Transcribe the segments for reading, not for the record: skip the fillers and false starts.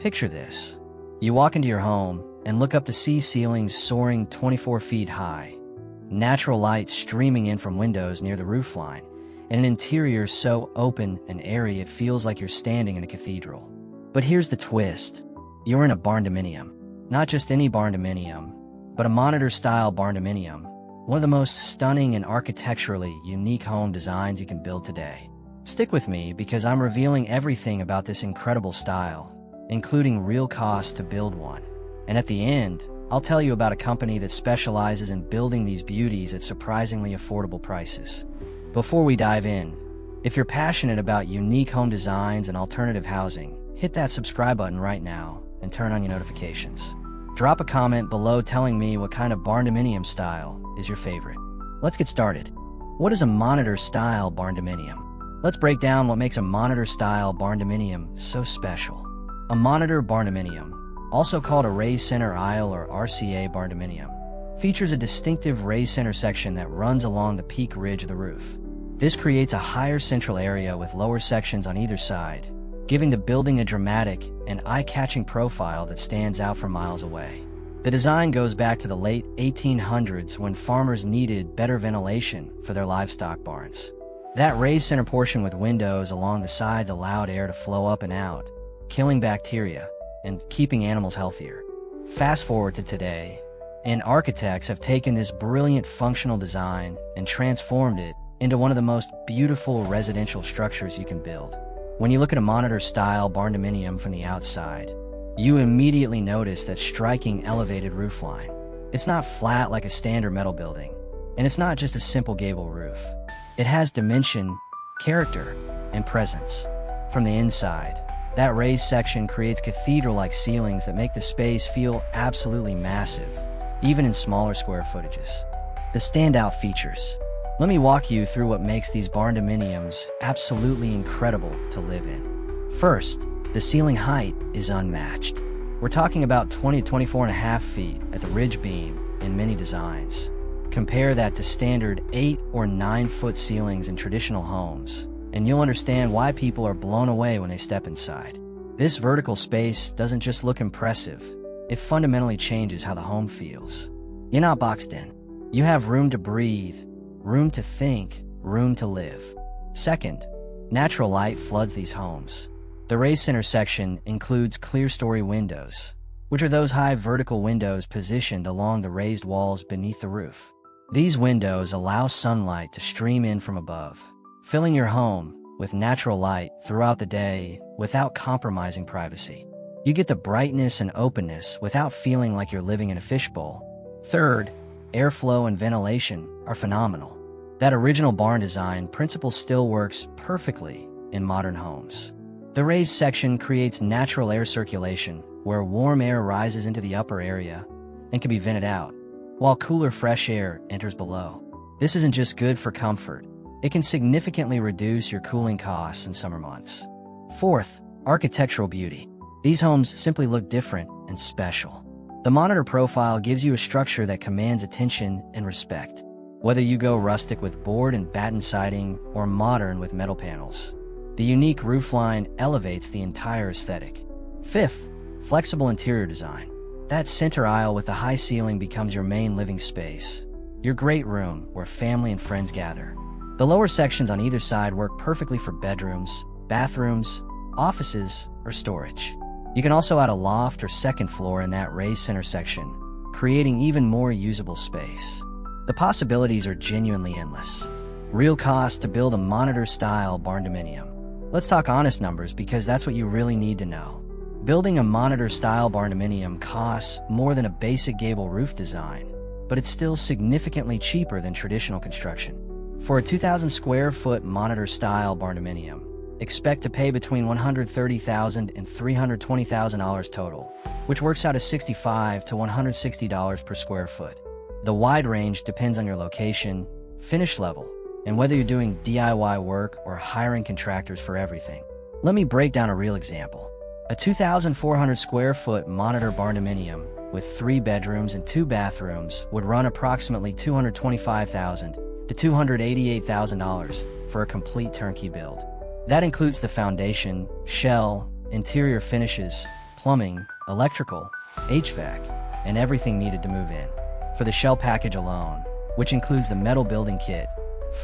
Picture this. You walk into your home and look up to see ceilings soaring 24 feet high, natural light streaming in from windows near the roofline, and an interior so open and airy it feels like you're standing in a cathedral. But here's the twist. You're in a barndominium. Not just any barndominium, but a Monitor Style Barndominium, one of the most stunning and architecturally unique home designs you can build today. Stick with me because I'm revealing everything about this incredible style, including real costs to build one. And at the end, I'll tell you about a company that specializes in building these beauties at surprisingly affordable prices. Before we dive in, if you're passionate about unique home designs and alternative housing, hit that subscribe button right now and turn on your notifications. Drop a comment below telling me what kind of barndominium style is your favorite. Let's get started. What is a Monitor Style Barndominium? Let's break down what makes a Monitor Style Barndominium so special. A Monitor Barndominium, also called a raised center aisle or RCA barndominium, features a distinctive raised center section that runs along the peak ridge of the roof. This creates a higher central area with lower sections on either side, giving the building a dramatic and eye-catching profile that stands out from miles away. The design goes back to the late 1800s when farmers needed better ventilation for their livestock barns. That raised center portion with windows along the sides allowed air to flow up and out, killing bacteria and keeping animals healthier. Fast forward to today, and architects have taken this brilliant functional design and transformed it into one of the most beautiful residential structures you can build. When you look at a Monitor Style Barndominium from the outside, you immediately notice that striking elevated roofline. It's not flat like a standard metal building, and it's not just a simple gable roof. It has dimension, character, and presence. From the inside, that raised section creates cathedral-like ceilings that make the space feel absolutely massive, even in smaller square footages. The standout features. Let me walk you through what makes these barndominiums absolutely incredible to live in. First, the ceiling height is unmatched. We're talking about 20 to 24.5 feet at the ridge beam in many designs. Compare that to standard 8 or 9 foot ceilings in traditional homes, and you'll understand why people are blown away when they step inside. This vertical space doesn't just look impressive, it fundamentally changes how the home feels. You're not boxed in. You have room to breathe, room to think, room to live. Second, natural light floods these homes. The raised center section includes clear-story windows, which are those high vertical windows positioned along the raised walls beneath the roof. These windows allow sunlight to stream in from above, filling your home with natural light throughout the day without compromising privacy. You get the brightness and openness without feeling like you're living in a fishbowl. Third, airflow and ventilation are phenomenal. That original barn design principle still works perfectly in modern homes. The raised section creates natural air circulation where warm air rises into the upper area and can be vented out, while cooler fresh air enters below. This isn't just good for comfort, it can significantly reduce your cooling costs in summer months. Fourth, architectural beauty. These homes simply look different and special. The Monitor profile gives you a structure that commands attention and respect. Whether you go rustic with board and batten siding or modern with metal panels, the unique roofline elevates the entire aesthetic. Fifth, flexible interior design. That center aisle with the high ceiling becomes your main living space, your great room where family and friends gather. The lower sections on either side work perfectly for bedrooms, bathrooms, offices, or storage. You can also add a loft or second floor in that raised center section, creating even more usable space. The possibilities are genuinely endless. Real cost to build a Monitor Style Barndominium. Let's talk honest numbers because that's what you really need to know. Building a Monitor Style Barndominium costs more than a basic gable roof design, but it's still significantly cheaper than traditional construction. For a 2,000 square foot Monitor Style Barndominium, expect to pay between $130,000 and $320,000 total, which works out as $65 to $160 per square foot. The wide range depends on your location, finish level, and whether you're doing DIY work or hiring contractors for everything. Let me break down a real example. A 2,400 square foot Monitor Barndominium with 3 bedrooms and 2 bathrooms would run approximately $225,000 to $288,000 for a complete turnkey build. That includes the foundation, shell, interior finishes, plumbing, electrical, HVAC, and everything needed to move in. For the shell package alone, which includes the metal building kit,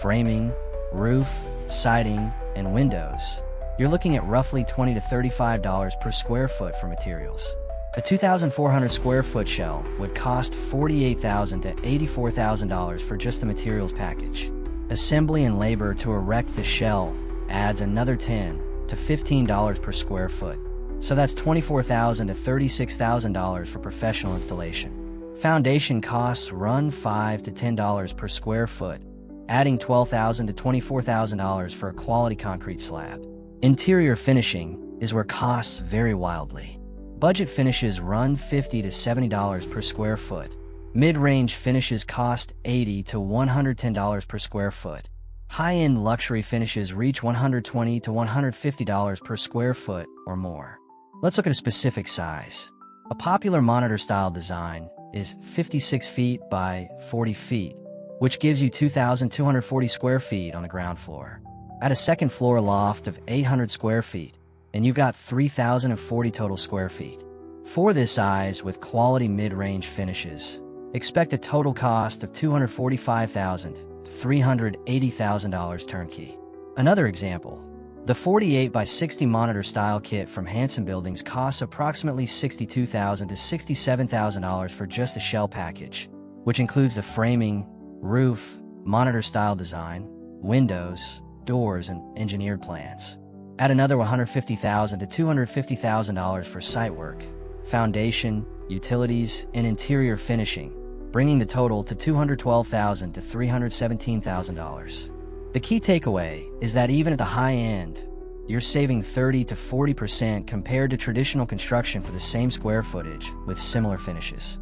framing, roof, siding, and windows, you're looking at roughly $20 to $35 per square foot for materials. A 2,400 square foot shell would cost $48,000 to $84,000 for just the materials package. Assembly and labor to erect the shell adds another $10 to $15 per square foot. So that's $24,000 to $36,000 for professional installation. Foundation costs run $5 to $10 per square foot, adding $12,000 to $24,000 for a quality concrete slab. Interior finishing is where costs vary wildly. Budget finishes run $50 to $70 per square foot. Mid-range finishes cost $80 to $110 per square foot. High-end luxury finishes reach $120 to $150 per square foot or more. Let's look at a specific size. A popular monitor style design is 56 feet by 40 feet, which gives you 2,240 square feet on the ground floor. Add a second floor loft of 800 square feet, and you've got 3,040 total square feet. For this size with quality mid-range finishes, expect a total cost of $245,000 to $380,000 turnkey. Another example, the 48 by 60 monitor style kit from Hanson Buildings costs approximately $62,000 to $67,000 for just the shell package, which includes the framing, roof, monitor style design, windows, doors, and engineered plans. Add another $150,000 to $250,000 for site work, foundation, utilities, and interior finishing, bringing the total to $212,000 to $317,000. The key takeaway is that even at the high end, you're saving 30 to 40% compared to traditional construction for the same square footage with similar finishes.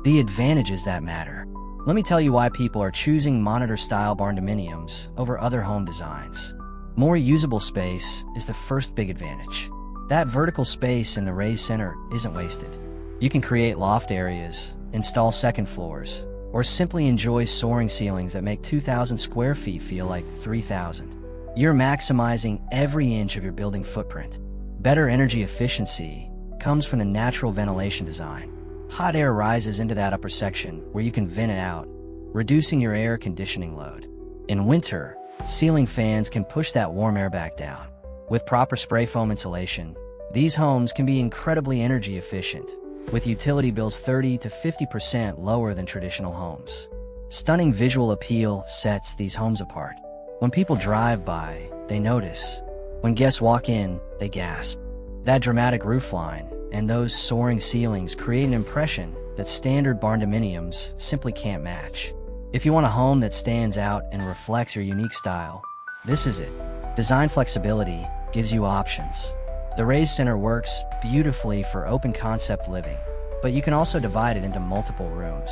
The advantages that matter. Let me tell you why people are choosing Monitor Style Barndominiums over other home designs. More usable space is the first big advantage. That vertical space in the raised center isn't wasted. You can create loft areas, install second floors, or simply enjoy soaring ceilings that make 2,000 square feet feel like 3,000. You're maximizing every inch of your building footprint. Better energy efficiency comes from the natural ventilation design. Hot air rises into that upper section where you can vent it out, reducing your air conditioning load. In winter, ceiling fans can push that warm air back down. With proper spray foam insulation, these homes can be incredibly energy efficient, with utility bills 30 to 50% lower than traditional homes. Stunning visual appeal sets these homes apart. When people drive by, they notice. When guests walk in, they gasp. That dramatic roofline and those soaring ceilings create an impression that standard barndominiums simply can't match. If you want a home that stands out and reflects your unique style, this is it. Design flexibility gives you options. The raised center works beautifully for open concept living, but you can also divide it into multiple rooms.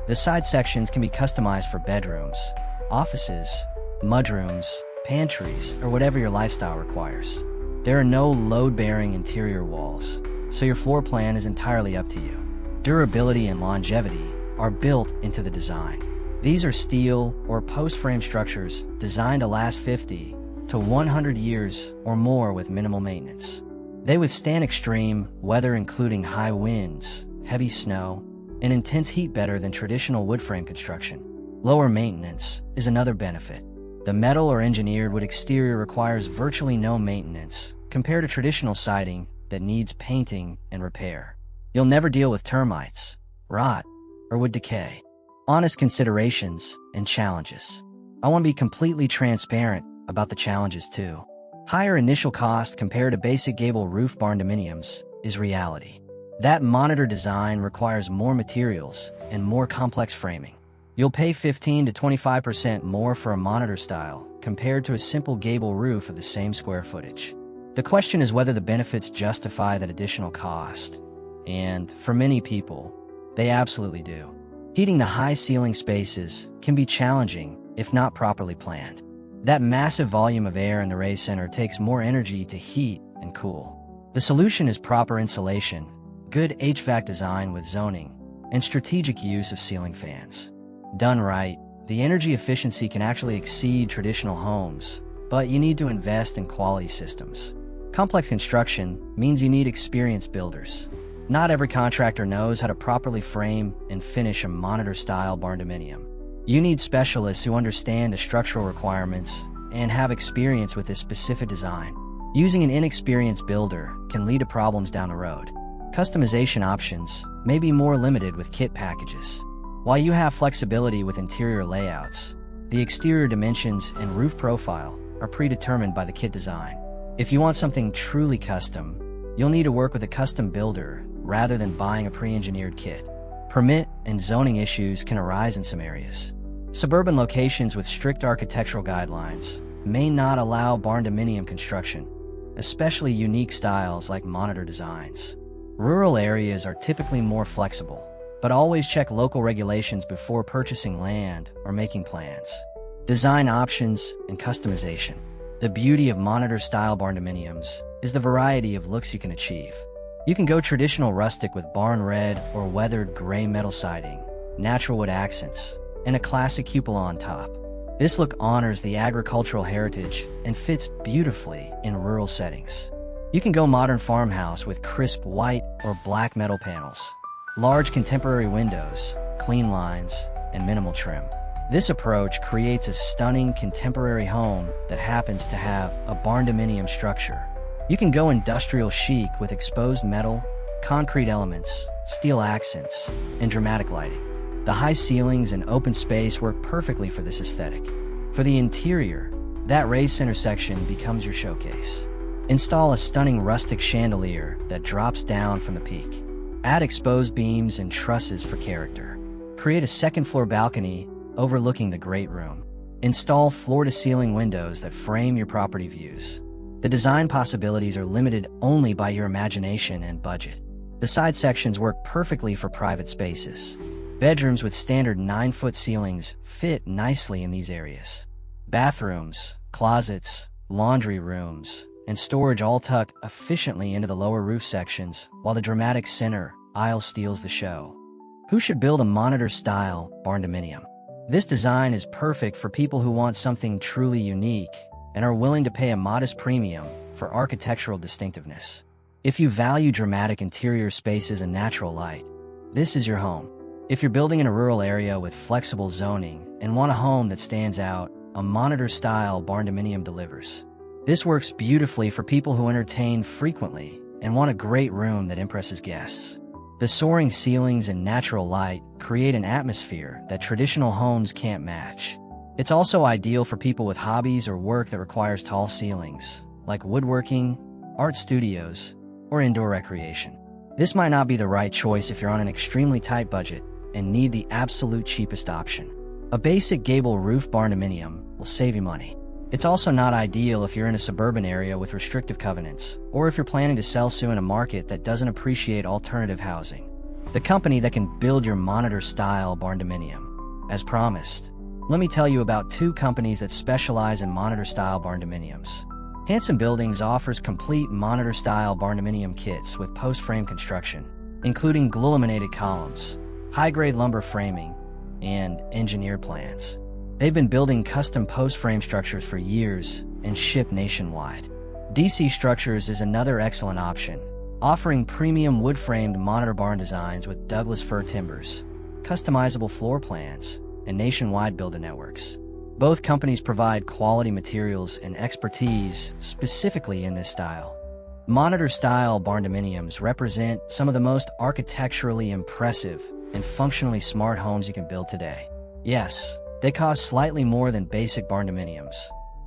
The side sections can be customized for bedrooms, offices, mudrooms, pantries, or whatever your lifestyle requires. There are no load-bearing interior walls, so your floor plan is entirely up to you. Durability and longevity are built into the design. These are steel or post-frame structures designed to last 50 to 100 years or more with minimal maintenance. They withstand extreme weather including high winds, heavy snow, and intense heat better than traditional wood frame construction. Lower maintenance is another benefit. The metal or engineered wood exterior requires virtually no maintenance compared to traditional siding that needs painting and repair. You'll never deal with termites, rot, or wood decay. Honest considerations and challenges. I want to be completely transparent about the challenges too. Higher initial cost compared to basic gable roof barndominiums is reality. That monitor design requires more materials and more complex framing. You'll pay 15 to 25% more for a monitor style compared to a simple gable roof of the same square footage. The question is whether the benefits justify that additional cost. And for many people, they absolutely do. Heating the high ceiling spaces can be challenging if not properly planned. That massive volume of air in the raised center takes more energy to heat and cool. The solution is proper insulation, good HVAC design with zoning, and strategic use of ceiling fans. Done right, the energy efficiency can actually exceed traditional homes, but you need to invest in quality systems. Complex construction means you need experienced builders. Not every contractor knows how to properly frame and finish a Monitor-style barndominium. You need specialists who understand the structural requirements and have experience with this specific design. Using an inexperienced builder can lead to problems down the road. Customization options may be more limited with kit packages. While you have flexibility with interior layouts, the exterior dimensions and roof profile are predetermined by the kit design. If you want something truly custom, you'll need to work with a custom builder rather than buying a pre-engineered kit. Permit and zoning issues can arise in some areas. Suburban locations with strict architectural guidelines may not allow barndominium construction, especially unique styles like Monitor designs. Rural areas are typically more flexible, but always check local regulations before purchasing land or making plans. Design options and customization. The beauty of Monitor-style barndominiums is the variety of looks you can achieve. You can go traditional rustic with barn red or weathered gray metal siding, natural wood accents, and a classic cupola on top. This look honors the agricultural heritage and fits beautifully in rural settings. You can go modern farmhouse with crisp white or black metal panels, large contemporary windows, clean lines, and minimal trim. This approach creates a stunning contemporary home that happens to have a barndominium structure. You can go industrial chic with exposed metal, concrete elements, steel accents, and dramatic lighting. The high ceilings and open space work perfectly for this aesthetic. For the interior, that raised center section becomes your showcase. Install a stunning rustic chandelier that drops down from the peak. Add exposed beams and trusses for character. Create a second-floor balcony overlooking the great room. Install floor-to-ceiling windows that frame your property views. The design possibilities are limited only by your imagination and budget. The side sections work perfectly for private spaces. Bedrooms with standard 9-foot ceilings fit nicely in these areas. Bathrooms, closets, laundry rooms, and storage all tuck efficiently into the lower roof sections, while the dramatic center aisle steals the show. Who should build a Monitor-style barndominium? This design is perfect for people who want something truly unique and are willing to pay a modest premium for architectural distinctiveness. If you value dramatic interior spaces and natural light, this is your home. If you're building in a rural area with flexible zoning and want a home that stands out, a Monitor-style barndominium delivers. This works beautifully for people who entertain frequently and want a great room that impresses guests. The soaring ceilings and natural light create an atmosphere that traditional homes can't match. It's also ideal for people with hobbies or work that requires tall ceilings, like woodworking, art studios, or indoor recreation. This might not be the right choice if you're on an extremely tight budget and need the absolute cheapest option. A basic gable roof barndominium will save you money. It's also not ideal if you're in a suburban area with restrictive covenants, or if you're planning to sell soon in a market that doesn't appreciate alternative housing. The company that can build your Monitor-style barndominium. As promised, let me tell you about two companies that specialize in Monitor-style barndominiums. Handsome Buildings offers complete Monitor-style barndominium kits with post-frame construction, including glue-laminated columns, high-grade lumber framing, and engineered plans. They've been building custom post-frame structures for years and ship nationwide. DC Structures is another excellent option, offering premium wood-framed Monitor barn designs with Douglas fir timbers, customizable floor plans, and nationwide builder networks. Both companies provide quality materials and expertise specifically in this style. Monitor-style barndominiums represent some of the most architecturally impressive and functionally smart homes you can build today. Yes, they cost slightly more than basic barndominiums,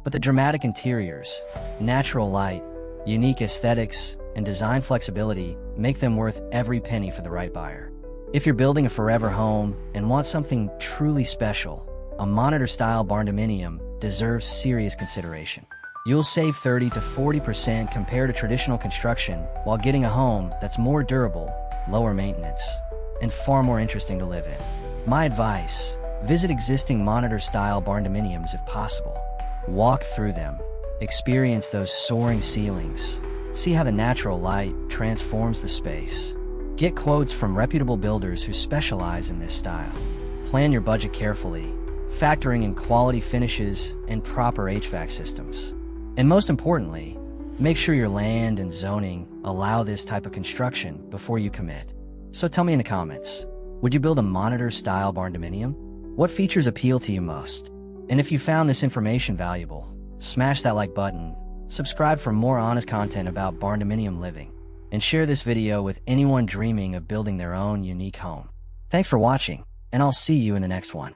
but the dramatic interiors, natural light, unique aesthetics, and design flexibility make them worth every penny for the right buyer. If you're building a forever home and want something truly special, a Monitor-style barndominium deserves serious consideration. You'll save 30 to 40% compared to traditional construction while getting a home that's more durable, lower maintenance, and far more interesting to live in. My advice: visit existing Monitor-style barndominiums if possible. Walk through them, experience those soaring ceilings, see how the natural light transforms the space. Get quotes from reputable builders who specialize in this style. Plan your budget carefully, factoring in quality finishes and proper HVAC systems. And most importantly, Make sure your land and zoning allow this type of construction before you commit. So tell me in the comments, would you build a Monitor Style Barndominium? What features appeal to you most? And if you found this information valuable, smash that like button, subscribe for more honest content about Barndominium living, and share this video with anyone dreaming of building their own unique home. Thanks for watching, and I'll see you in the next one.